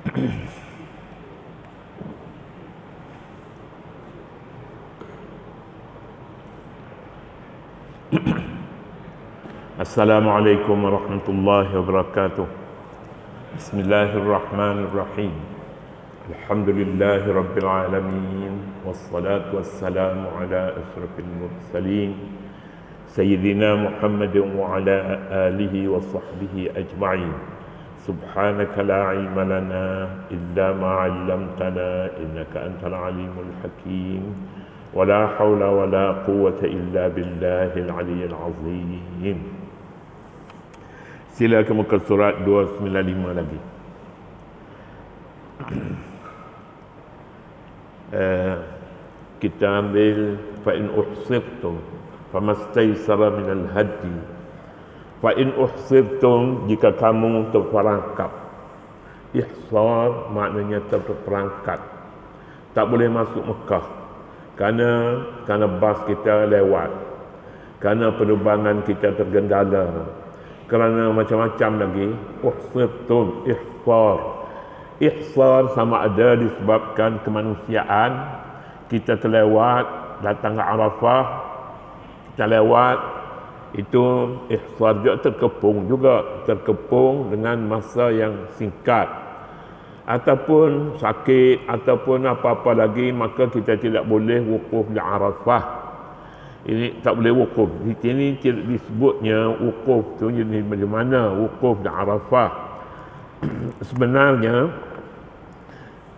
Assalamualaikum warahmatullahi wabarakatuh. Bismillahirrahmanirrahim. Alhamdulillahi rabbil alamin. Wassalatu wassalamu ala asyrafil mursalin Sayyidina Muhammadin wa ala alihi wa sahbihi ajma'in. Subhanaka la ilma lana illa ma 'allamtana innaka antal alimul hakim. Wala haula wala quwwata illa billahil aliyyil azim. Sila ke muka surat 295 lagi. Kita ambil fa in uhsirtum famastaysara minal hadi. Fa in uhsirtum, jika kamu terperangkap. Ihsar maknanya terperangkap, tak boleh masuk Mekah kerana bas kita lewat, kerana penerbangan kita tergendala, kerana macam-macam lagi. Uhsirtum, ihsar sama ada disebabkan kemanusiaan, kita terlewat, datang ke Arafah, kita lewat, itu ihsar juga, terkepung dengan masa yang singkat, ataupun sakit, ataupun apa-apa lagi, maka kita tidak boleh wukuf di Arafah. Ini tak boleh wukuf. Di sini tidak disebutnya wukuf tu jadi bagaimana wukuf di Arafah. Sebenarnya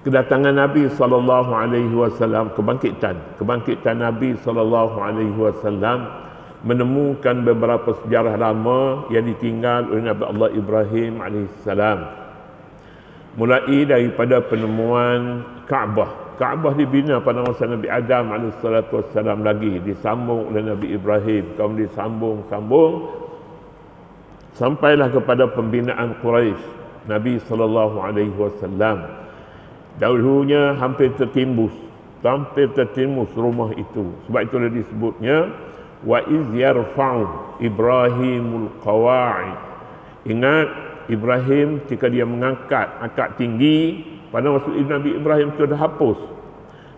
kedatangan Nabi SAW, kebangkitan Nabi SAW menemukan beberapa sejarah lama yang ditinggal oleh Nabi Allah Ibrahim AS. Mulai daripada penemuan Kaabah dibina pada masa Nabi Adam AS lagi, disambung oleh Nabi Ibrahim, kemudian disambung sampailah kepada pembinaan Quraisy. Nabi SAW dahulunya hampir tertimbus rumah itu. Sebab itu disebutnya wa iz yarfa'u Ibrahimul qawa'id. Ingat Ibrahim ketika dia angkat tinggi. Pada masa Nabi Ibrahim itu dah hapus.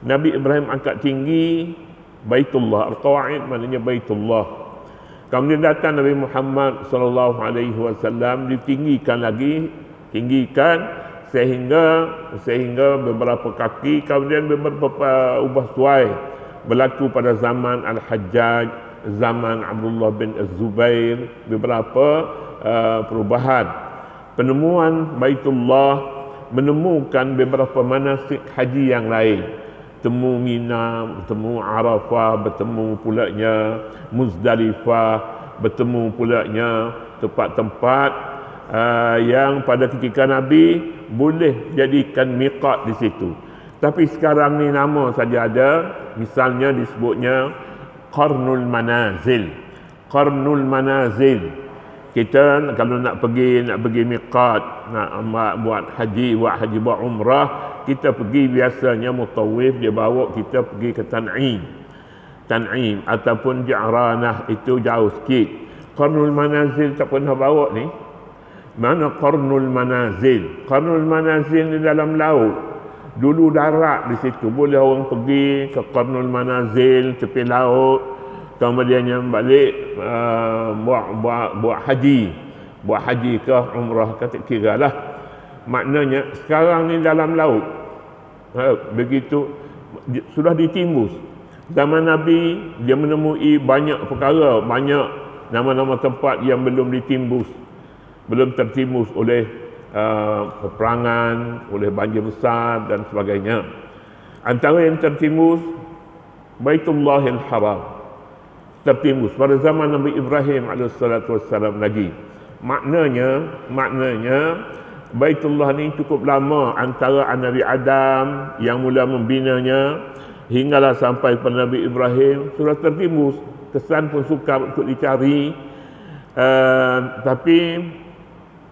Nabi Ibrahim angkat tinggi Baitullah, Al-Qawa'id maknanya Baitullah. Kemudian datang Nabi Muhammad SAW, ditinggikan sehingga beberapa kaki, kemudian beberapa ubah suai berlaku pada zaman Al-Hajjaj, zaman Abdullah bin Az-Zubair, beberapa perubahan. Penemuan Baitullah menemukan beberapa manasik haji yang lain. Bertemu Mina, bertemu Arafah, bertemu pulanya Muzdalifah, bertemu pulanya tempat-tempat yang pada ketika Nabi boleh jadikan miqat di situ. Tapi sekarang ni nama saja ada, misalnya disebutnya Qarnul Manazil. Kita kalau nak pergi miqat, nak buat haji, buat umrah, kita pergi biasanya mutawif, dia bawa kita pergi ke Tan'im ataupun Ja'ranah, itu jauh sikit. Qarnul Manazil tak pernah bawa ni. Mana Qarnul Manazil? Qarnul Manazil di dalam laut. Dulu darat di situ, boleh orang pergi ke Qarnul Manazil, tepi laut, kemudian yang balik buat haji ke umrah ke, tak kira lah. Maknanya sekarang ni dalam laut, begitu sudah ditimbus. Zaman Nabi dia menemui banyak perkara, banyak nama-nama tempat yang belum tertimbus oleh peperangan, oleh banjir besar dan sebagainya. Antara yang tertimbus Baitullahil Haram, tertimbus pada zaman Nabi Ibrahim AS lagi. Maknanya Baitullah ni cukup lama antara Nabi Adam yang mula membinanya hinggalah sampai pada Nabi Ibrahim sudah tertimbus. Kesan pun sukar untuk dicari, tapi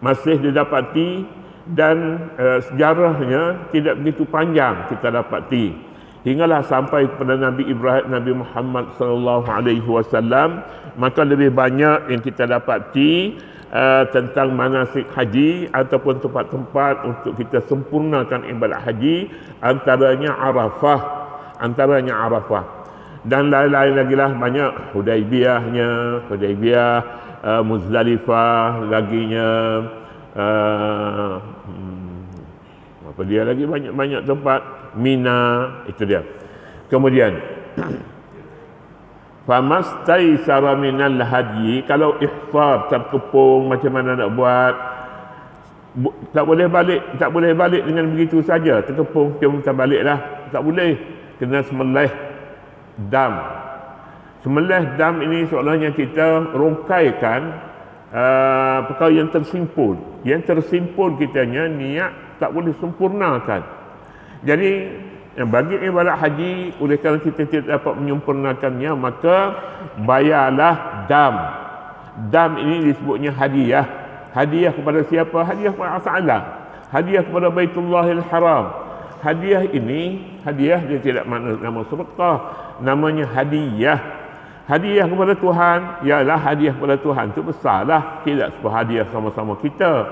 masih didapati, dan sejarahnya tidak begitu panjang kita dapati. hinggalah sampai kepada Nabi Ibrahim, Nabi Muhammad sallallahu alaihi wasallam. Maka lebih banyak yang kita dapati tentang manasik haji ataupun tempat-tempat untuk kita sempurnakan ibadat haji, antaranya Arafah dan lain-lain lagi lah, banyak Hudaibiyah, Muzdalifah laginya, apa dia lagi, banyak tempat, Mina, itu dia. Kemudian famastaisara minal hadyi, kalau ihsar terkepung macam mana nak buat, tak boleh balik dengan begitu saja, terkepung kita baliklah, tak boleh, kena sembelih dam ini seolahnya kita rongkaikan perkara yang tersimpul kitanya, niat tak boleh sempurnakan. Jadi bagi ibadat haji, oleh kerana kita tidak dapat menyempurnakannya, maka bayarlah dam ini disebutnya hadiah kepada siapa? Hadiah kepada Allah Ta'ala, hadiah kepada Baitullahil Haram. Hadiah dia tidak makna nama sedekah, namanya hadiah kepada Tuhan. Ialah hadiah kepada Tuhan itu besarlah, tidak sebuah hadiah sama-sama kita.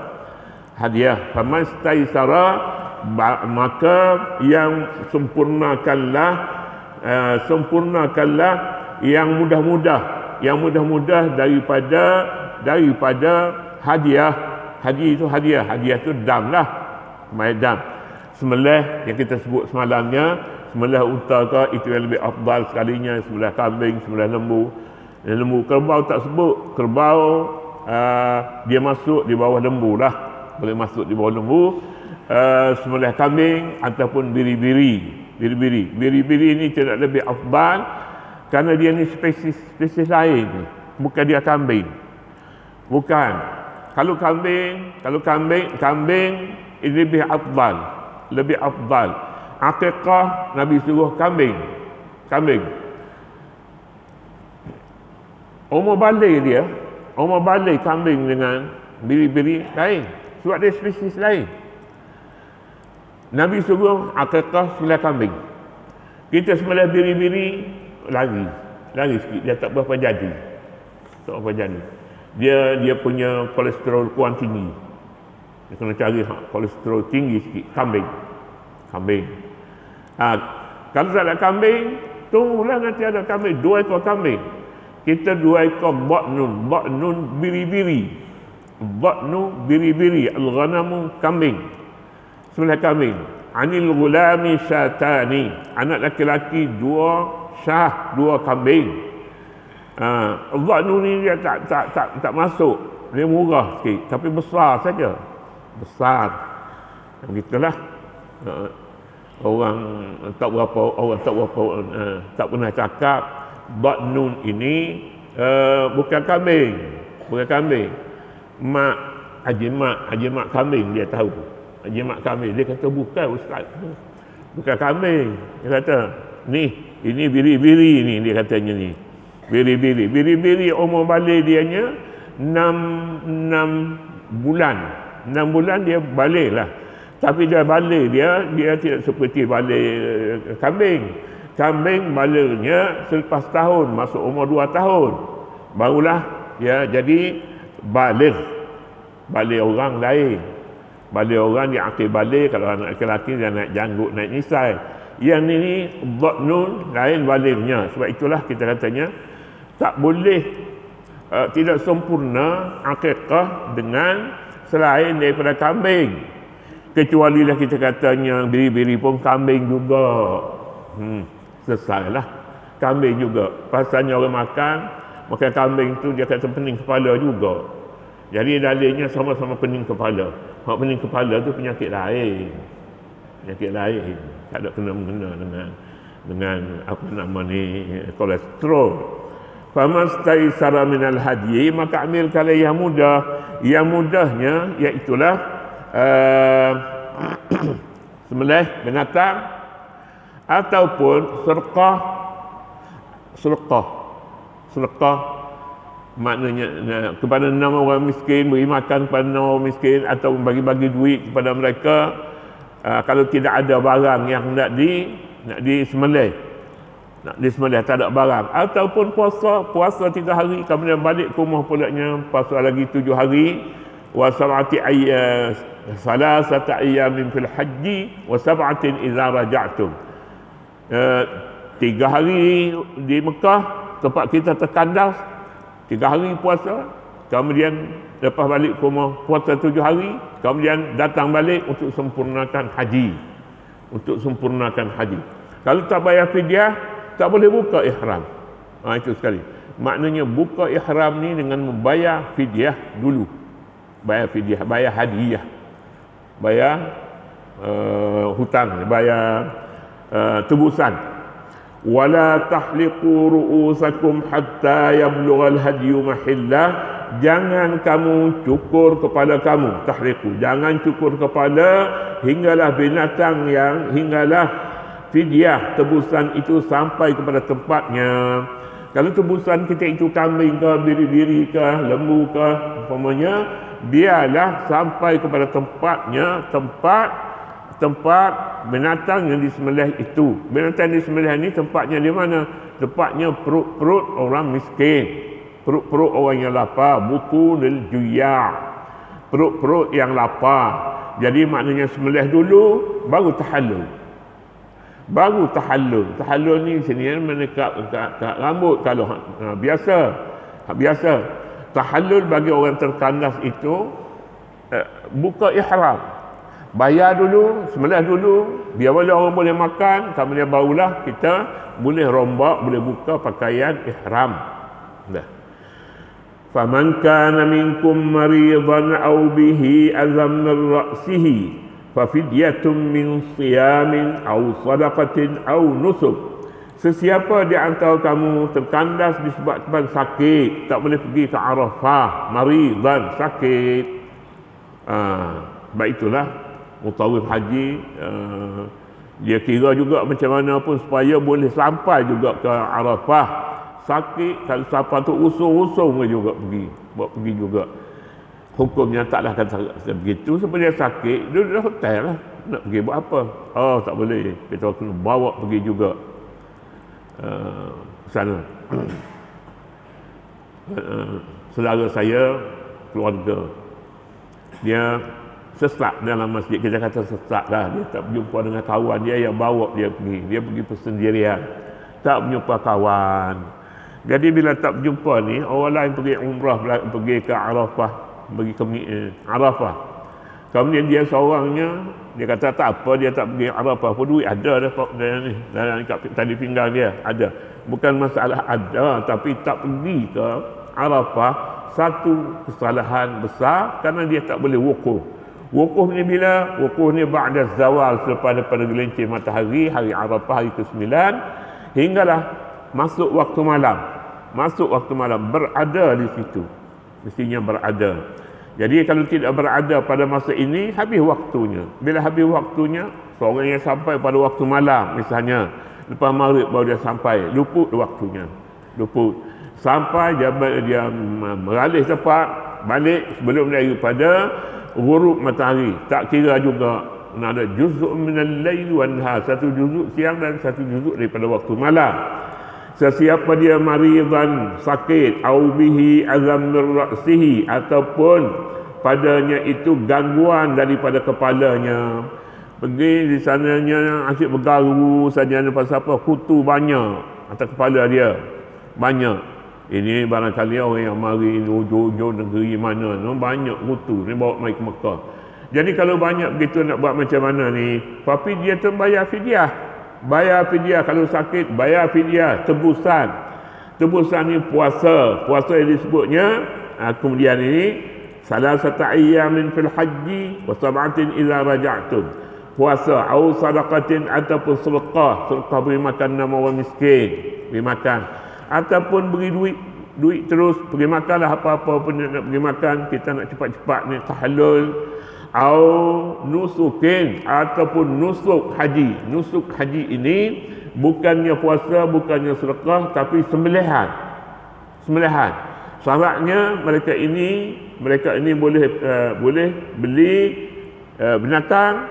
Hadiah famastaisara, maka yang sempurnakanlah yang mudah-mudah daripada hadiah itu dam lah, dam. Sembelih yang kita sebut semalamnya, sembelih unta ke, itu yang lebih afdal sekalinya, sembelih kambing, sembelih lembu. Kerbau tak sebut, kerbau dia masuk di bawah lembu lah, boleh masuk di bawah lembu. Sembelih kambing ataupun biri-biri ini tidak lebih afdal kerana dia ni spesies lain, bukan dia kambing, bukan. Kalau kambing ini lebih afdal. Akikah Nabi suruh kambing. Umur balik kambing dengan biri-biri lain, sebab dia spesies lain. Nabi suruh akikah sembelih kambing. Kita sembelih biri-biri, lari sikit, dia tak berapa jadi. Dia punya kolesterol kurang tinggi. Dia kena cari kolesterol tinggi sikit, kambing. Kalau tak ada kambing, tunggulah nanti ada kambing, 2 ekor kambing. Kita 2 ekor ba'nun biri-biri. Al-ghanamu kambing. Sembelih kambing. Anil gulami syatani, anak laki-laki 2 kambing. Ba'nun ni dia tak masuk. Dia murah sikit, tapi besar saja. Begitulah. Orang tak pernah cakap ba'nun ini bukan kambing. Haji mak kambing dia tahu. Haji mak kambing dia kata bukan ustaz, bukan kambing. Dia kata ini biri-biri ni, dia katanya ni biri-biri umur balik dianya 6 bulan dia balik lah. Tapi dia balik dia tidak seperti balik kambing baliknya selepas tahun, masuk umur 2 tahun barulah dia jadi balik orang lain. Balik orang dia akil balik. Kalau anak lelaki dia naik janggut, naik nisai. Yang ini ba'nun lain baliknya. Sebab itulah kita katanya tak boleh tidak sempurna akikah dengan selain daripada kambing. Kecuali lah kita katanya biri-biri pun kambing juga. Selesailah. Kambing juga. Pasalnya orang makan kambing tu dia kata pening kepala juga. Jadi dalilnya sama-sama pening kepala. Hak pening kepala tu penyakit lain. Tak ada kena-mengena dengan apa nama ni, kolesterol. Famastaisara minal hadyi, maka ambil kalau yang mudah. Yang mudahnya iaitulah sembelih binatang ataupun sedekah maknanya kepada 6 orang miskin, beri makan kepada 6 orang miskin atau bagi-bagi duit kepada mereka. Kalau tidak ada barang yang hendak nak disembelih, tak ada barang. Ataupun puasa 3 hari, kemudian balik ke rumah pulaknya puasa lagi 7 hari. Wa sab'ati ayyam, salasata ayyamin fil haji wa sab'atin idza raja'tum. 3 hari di Mekah tempat kita terkandas, 3 hari puasa, kemudian lepas balik ke rumah puasa 7 hari, kemudian datang balik untuk sempurnakan haji. Kalau tak bayar fidyah, tak boleh buka ihram. Itu sekali. Maknanya buka ihram ni dengan membayar fidyah dulu. Bayar hadiah. Bayar hutang, bayar tebusan. Wala tahliqu ru'usakum hatta yablughal hadyu mahillah. Jangan kamu cukur kepala kamu, tahliqu. Jangan cukur kepala hinggalah fidyah tebusan itu sampai kepada tempatnya. Kalau tebusan kita itu kambing ke, biri-biri ke, lembu ke, umpamanya, biarlah sampai kepada tempatnya, tempat binatang yang disembelih itu. Binatang disembelih ini tempatnya di mana? Tempatnya perut-perut orang miskin, perut-perut orang yang lapar, butunul juya', perut-perut yang lapar. Jadi maknanya sembelih dulu baru tahallul. Tahallul ni sini menekat rambut kalau biasa. Tahallul bagi orang terkandas itu buka ihram. Bayar dulu, sembelih dulu, biar orang boleh makan, kemudian barulah kita boleh rombak, boleh buka pakaian ihram. Dah. Faman kana minkum maridan aw bihi azam min ra'sihi fafidyatun min siyamin aw sadaqatin aw nusuk. Sesiapa di antara kamu terkandas disebabkan sakit, tak boleh pergi ke Arafah, maridan, sakit, baik itulah mutawif haji, dia kira juga macam mana pun supaya boleh sampai juga ke Arafah. Sakit, kalau siapa tu usung-usung juga pergi juga. Hukumnya taklah kata begitu. Sebab dia sakit, dia dah hotel lah, nak pergi buat apa? Tak boleh, kita kena bawa pergi juga sana. Saudara saya, keluarga, dia sesak dalam masjid. Kita kata sesak lah, dia tak berjumpa dengan kawan dia yang bawa dia pergi persendirian, tak berjumpa kawan. Jadi bila tak berjumpa ni, orang lain pergi umrah, pergi ke Arafah, pergi ke Arafah, kemudian dia seorangnya, dia kata tak apa, dia tak pergi Arafah pun, duit ada dah ni dalam tali pinggang dia ada. Bukan masalah ada, tapi tak pergi ke Arafah satu kesalahan besar, kerana dia tak boleh wukuf. Wukuf ni bila? Wukuf ni ba'da zawal, selepas daripada gelincir matahari, hari Arafah, hari ke-9, hinggalah masuk waktu malam, berada di situ, mestinya berada. Jadi kalau tidak berada pada masa ini, habis waktunya. Bila habis waktunya, seorang yang sampai pada waktu malam misalnya, lepas maghrib baru dia sampai, luput waktunya, sampai dia beralih tempat, balik sebelum daripada ghurub matahari. Tak kira juga ada juzuk minal lail wan nahar, satu juzuk siang dan satu juzuk daripada waktu malam. Sesiapa dia maridan, sakit, au bihi azam min ra'sihi, ataupun padanya itu gangguan daripada kepalanya, pergi di sananya asyik bergaru saja, pasal apa? Kutu banyak atas kepala dia, banyak. Ini barangkali orang yang mari ujung-ujung negeri mana, banyak kutu ni bawa mai ke Mekah. Jadi kalau banyak begitu, nak buat macam mana ni? Tapi dia tu bayar fidyah. Kalau sakit bayar fidyah, tebusan ni puasa yang disebutnya kemudian ini salasata ayyamin fil haji wa sab'atin idza raja'tum. Puasa au sadaqatin, ataupun sedekah beri makan 6 orang miskin, beri makan, ataupun beri duit terus pergi makanlah apa-apa pun nak pergi makan, kita nak cepat-cepat ni tahallul. Au nusukin, ataupun nusuk haji ini bukannya puasa, bukannya sedekah, tapi sembelihan. Syaratnya mereka ini boleh beli binatang,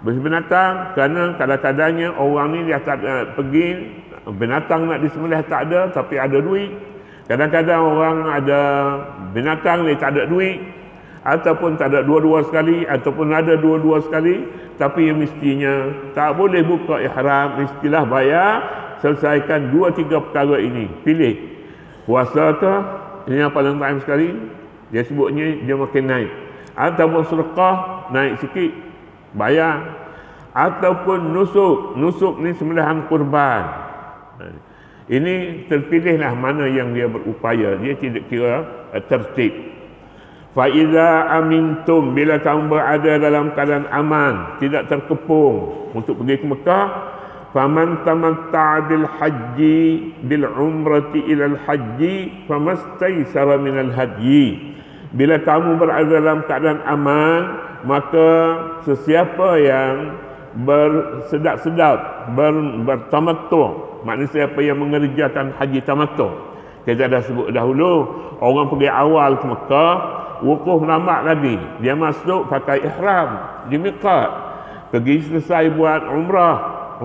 Berbinatang kerana kadang-kadangnya orang ni dia tak pergi binatang nak disembelih tak ada tapi ada duit. Kadang-kadang orang ada binatang dia tak ada duit, ataupun tak ada dua-dua sekali, ataupun ada dua-dua sekali, tapi yang mestinya tak boleh buka ihram, mestilah bayar, selesaikan 2-3 perkara ini. Pilih puasa ke, ini yang paling taim sekali, dia sebutnya dia makin naik, ataupun sedekah naik sikit bayar, ataupun nusuk ni sembelihan kurban. Ini terpilihlah mana yang dia berupaya, dia tidak kira tertib. Fa iza amintum, bila kamu berada dalam keadaan aman, tidak terkepung untuk pergi ke Mekah, faman tamatta'a bil haji bil umrati ila al haji famastaysara min al hadyi. Bila kamu berada dalam keadaan aman, maka sesiapa yang bersedap-sedap, bertamattu', maknanya siapa yang mengerjakan haji tamattu', kita dah sebut dahulu, orang pergi awal ke Mekah, wukuf lambat lagi, dia masuk pakai ihram di miqat, pergi selesai buat umrah.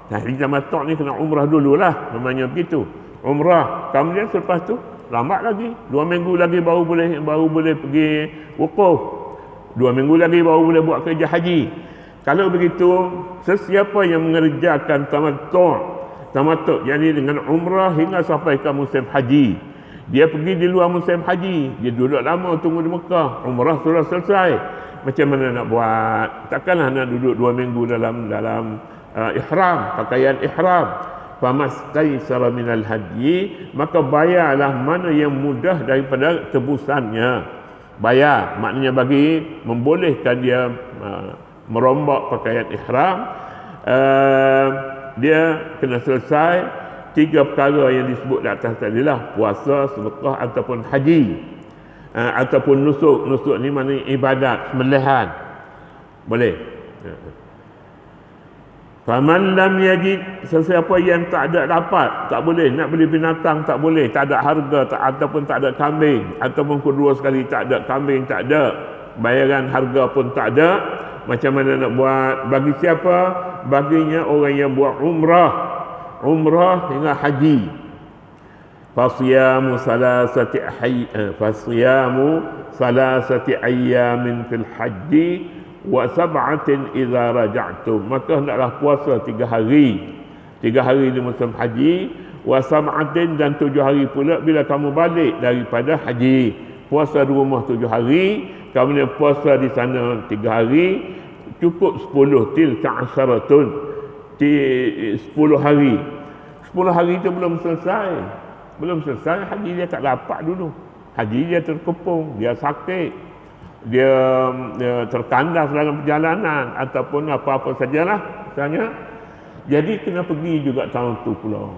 Haji tamattu' ni kena umrah dululah, namanya begitu, umrah. Kemudian selepas tu lambat lagi, 2 minggu lagi baru boleh pergi wukuf, 2 minggu lagi baru boleh buat kerja haji. Kalau begitu, sesiapa yang mengerjakan tamattu' yakni dengan umrah hingga sampai ke musim haji, dia pergi di luar musim haji, dia duduk lama tunggu di Mekah, umrah sudah selesai, macam mana nak buat? Takkanlah nak duduk 2 minggu dalam ihram, pakaian ihram. Famastaysara minal hadyi, maka bayarlah mana yang mudah daripada tebusannya. Bayar maknanya bagi membolehkan dia merombak pakaian ihram. Dia kena selesai 3 perkara yang disebut di atas tadilah, puasa, sedekah ataupun haji, ataupun nusuk. Nusuk ni maknanya ibadat, sembelihan, boleh. Faman lam yajid, sesiapa yang tak ada dapat, tak boleh nak beli binatang, tak boleh, tak ada harga, ataupun tak ada kambing, ataupun kedua sekali tak ada kambing, tak ada bayaran harga pun tak ada, macam mana nak buat? Bagi siapa? Baginya orang yang buat umrah hingga haji. Fasiyamu salasati ayyamin fil haji wa sab'atin idza raja'tum, maka hendaklah puasa 3 hari di musim haji, wa sab'atin, dan 7 hari pula bila kamu balik daripada haji. Puasa di rumah 7 hari, kemudian puasa di sana 3 hari, cukup 10, tilka asyaratun, 10 hari. 10 hari itu belum selesai haji dia tak dapat dulu, haji dia terkepung, dia sakit, dia terkandas dalam perjalanan ataupun apa-apa sajalah misalnya. Jadi kena pergi juga tahun tu pula,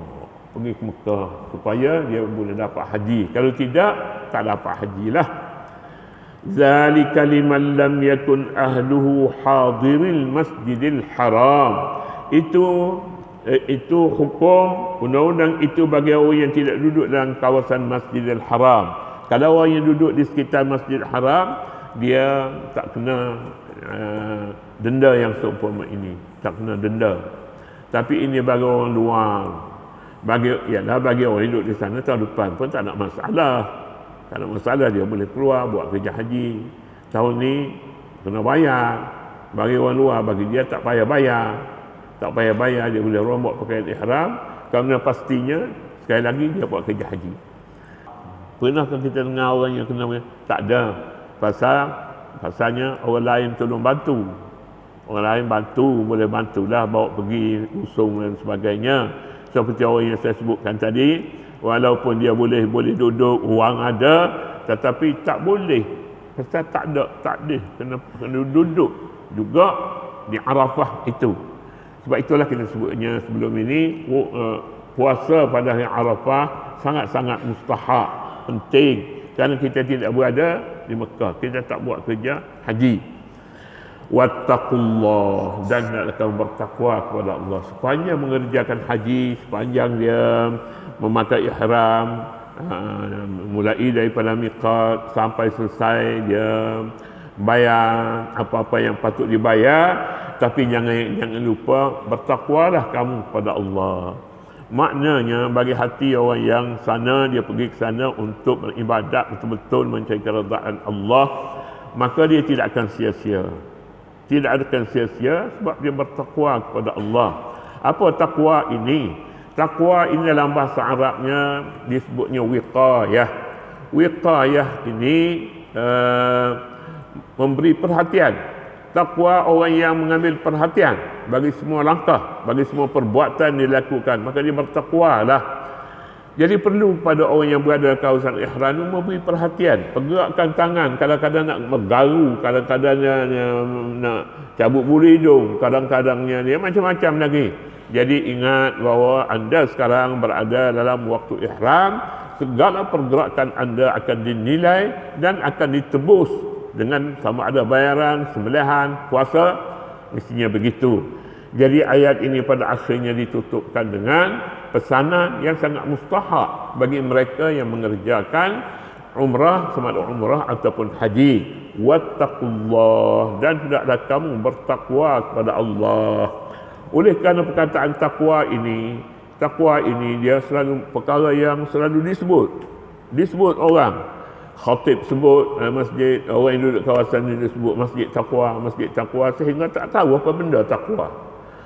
pergi ke Mekah supaya dia boleh dapat haji. Kalau tidak, tak dapat hajilah. Zalika liman lam yakun ahluhu hadiril masjidil haram. Itu hukum undang-undang itu bagi orang yang tidak duduk dalam kawasan Masjidil Haram. Kalau orang yang duduk di sekitar Masjidil Haram, dia tak kena denda yang seumpama ini, tak kena denda. Tapi ini bagi orang luar, bagi orang hidup di sana tahun depan pun tak ada masalah. Tak ada masalah, dia boleh keluar buat kerja haji. Tahun ni kena bayar. Bagi orang luar, bagi dia tak payah bayar, dia boleh rombak pakaian ihram. Kerana pastinya sekali lagi dia buat kerja haji. Pernahkah kita dengar orang yang kena? Tak ada. Pasalnya orang lain tolong bantu, orang lain boleh bantulah, bawa pergi usung dan sebagainya. Seperti orang yang saya sebutkan tadi, walaupun dia boleh duduk, wang ada, tetapi tak boleh, pasal tak ada, kena duduk juga di Arafah itu. Sebab itulah kita sebutnya sebelum ini, puasa pada hari Arafah sangat-sangat mustahab, penting. Kerana kita tidak berada di Mekah, kita tak buat kerja haji. Wattaqullah, dan hendaklah bertakwa kepada Allah sepanjang mengerjakan haji, sepanjang dia memakai ihram, mulai daripada miqat sampai selesai dia bayar apa-apa yang patut dibayar, tapi jangan lupa bertakwalah kamu kepada Allah. Maknanya bagi hati orang yang sana, dia pergi ke sana untuk beribadat betul-betul mencari keridaan Allah, maka dia tidak akan sia-sia. Tidak akan sia-sia sebab dia bertakwa kepada Allah. Apa takwa ini? Takwa ini dalam bahasa Arabnya disebutnya wiqayah. Wiqayah ini memberi perhatian. Takwa orang yang mengambil perhatian bagi semua langkah, bagi semua perbuatan dilakukan, maka dia bertakwalah. Jadi perlu pada orang yang berada di kawasan ihram memberi perhatian, pergerakan tangan, kadang-kadang nak bergaru, kadang-kadangnya nak cabut bulu hidung, kadang-kadangnya dia macam-macam lagi. Jadi ingat bahawa anda sekarang berada dalam waktu ihram, segala pergerakan anda akan dinilai dan akan ditebus dengan sama ada bayaran, sembelihan, puasa, mestinya begitu. Jadi ayat ini pada akhirnya ditutupkan dengan pesanan yang sangat mustahak bagi mereka yang mengerjakan umrah, sama ada umrah ataupun haji. Wattaqullah, dan hendaklah kamu bertakwa kepada Allah. Oleh kerana perkataan takwa ini dia selalu perkara yang selalu disebut orang. Khatib sebut masjid, orang yang duduk kawasan ini sebut masjid takwa, sehingga tak tahu apa benda takwa,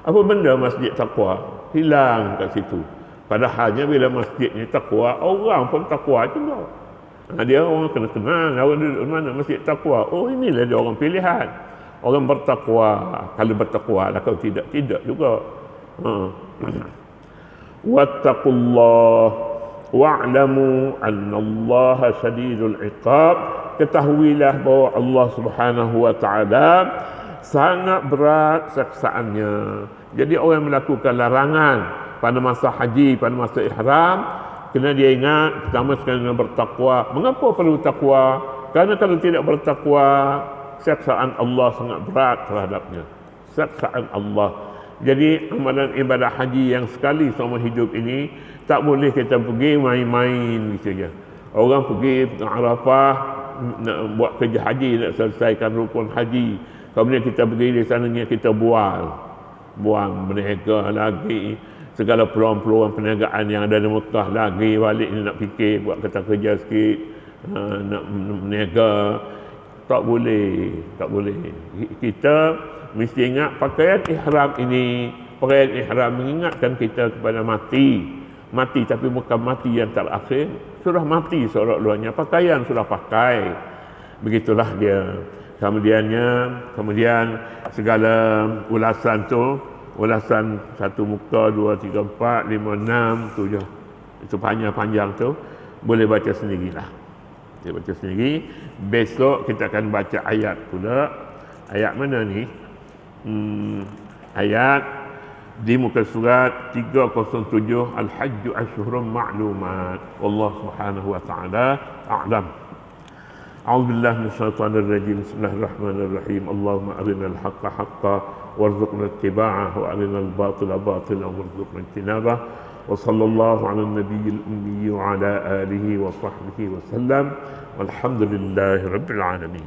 apa benda masjid takwa, hilang kat situ. Padahalnya bila masjidnya takwa, orang pun takwa juga. Dia orang kena kenal, orang duduk mana masjid takwa, oh inilah dia orang pilihan, orang bertakwa. Kalau bertakwa lah, kalau tidak juga. Wattaqullah wa'lamu annallaha syadidul iqab. Ketahuilah bahawa Allah Subhanahu wa taala sangat berat siksaannya. Jadi orang yang melakukan larangan pada masa haji, pada masa ihram, kena dia ingat pertama sekali dengan bertakwa. Mengapa perlu takwa? Kerana kalau tidak bertakwa, siksaan Allah sangat berat terhadapnya. Siksaan Allah. Jadi amalan ibadah haji yang sekali seumur hidup ini tak boleh kita pergi main-main gitu saja. Orang pergi ke Arafah nak buat kerja haji, nak selesaikan rukun haji. Kemudian kita pergi di sananya, kita buang berniaga lagi, segala peluang-peluang perniagaan yang ada di Mekah lagi, balik ni nak fikir buat kerja sikit, nak berniaga. Tak boleh. Kita mesti ingat pakaian ihram ini. Pakaian ihram mengingatkan kita kepada mati, tapi bukan mati yang terakhir. Sudah mati seolah-olahnya, pakaian sudah pakai. Begitulah dia. Kemudian segala ulasan tu, ulasan satu muka, 2, 3, 4, 5, 6, 7, itu panjang-panjang tu, boleh baca sendirilah. Dia baca sendiri. Besok kita akan baca ayat pula. Ayat mana ni? Ayat di muka surat 307, Al-Hajju Ashhurun Ma'lumat. Allah Subhanahu wa taala a'lam. A'udzu billahi minasyaitonir rajim. Bismillahirrahmanirrahim. Allahumma arinal haqqa haqqan warzuqna ittiba'ahu wa arinal batila batilan warzuqna ijtinabah. Wa sallallahu 'alan nabiyil ummi wa 'ala alihi wa sahbihi wa sallam. Walhamdulillahi rabbil alamin.